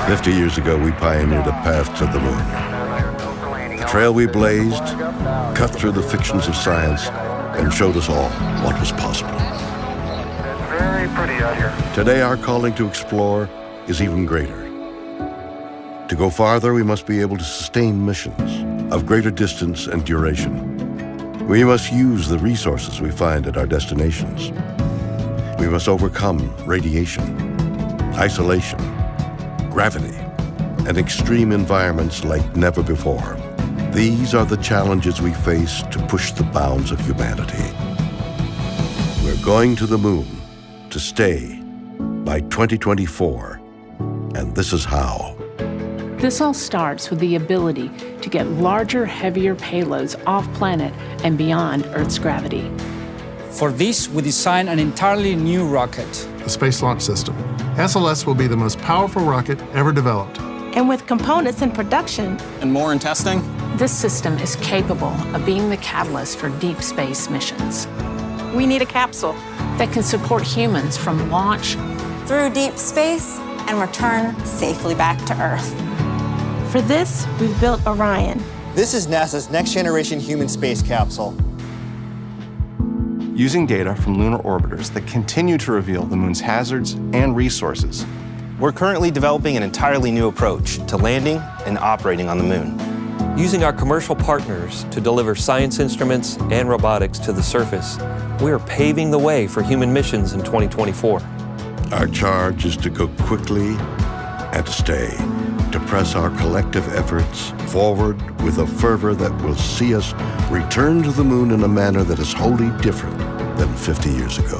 50 years ago, we pioneered a path to the moon. The trail we blazed cut through the fictions of science and showed us all what was possible. It's very pretty out here. Today, our calling to explore is even greater. To go farther, we must be able to sustain missions of greater distance and duration. We must use the resources we find at our destinations. We must overcome radiation, isolation, gravity, and extreme environments like never before. These are the challenges we face to push the bounds of humanity. We're going to the moon to stay by 2024, and this is how. This all starts with the ability to get larger, heavier payloads off-planet and beyond Earth's gravity. For this, we designed an entirely new rocket. The Space Launch System. SLS will be the most powerful rocket ever developed. And with components in production and more in testing, this system is capable of being the catalyst for deep space missions. We need a capsule that can support humans from launch through deep space and return safely back to Earth. For this, we've built Orion. This is NASA's next-generation human space capsule. Using data from lunar orbiters that continue to reveal the moon's hazards and resources, we're currently developing an entirely new approach to landing and operating on the moon. Using our commercial partners to deliver science instruments and robotics to the surface, we are paving the way for human missions in 2024. Our charge is to go quickly and to stay, to press our collective efforts forward with a fervor that will see us return to the moon in a manner that is wholly different than 50 years ago.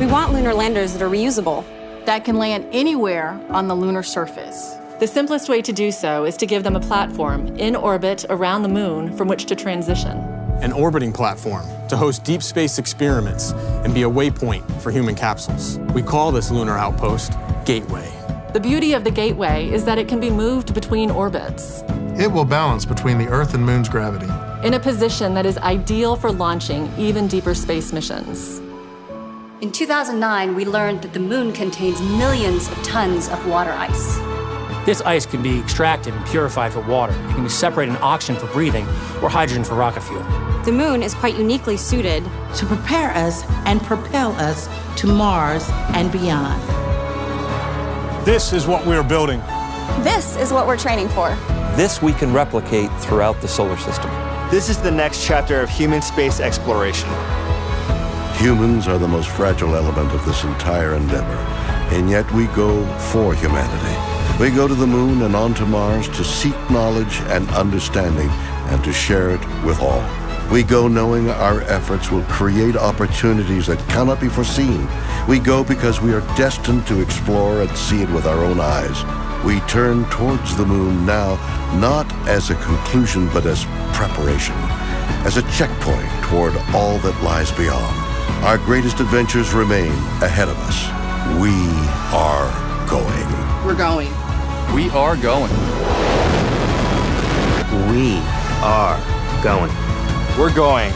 We want lunar landers that are reusable, that can land anywhere on the lunar surface. The simplest way to do so is to give them a platform in orbit around the moon from which to transition. An orbiting platform to host deep space experiments and be a waypoint for human capsules. We call this lunar outpost Gateway. The beauty of the Gateway is that it can be moved between orbits. It will balance between the Earth and Moon's gravity, in a position that is ideal for launching even deeper space missions. In 2009, we learned that the moon contains millions of tons of water ice. This ice can be extracted and purified for water. It can be separated in oxygen for breathing or hydrogen for rocket fuel. The moon is quite uniquely suited to prepare us and propel us to Mars and beyond. This is what we are building. This is what we're training for. This we can replicate throughout the solar system. This is the next chapter of human space exploration. Humans are the most fragile element of this entire endeavor, and yet we go for humanity. We go to the moon and on to Mars to seek knowledge and understanding and to share it with all. We go knowing our efforts will create opportunities that cannot be foreseen. We go because we are destined to explore and see it with our own eyes. We turn towards the moon now, not as a conclusion, but as preparation, as a checkpoint toward all that lies beyond. Our greatest adventures remain ahead of us. We are going. We're going. We are going. We are going. We're going.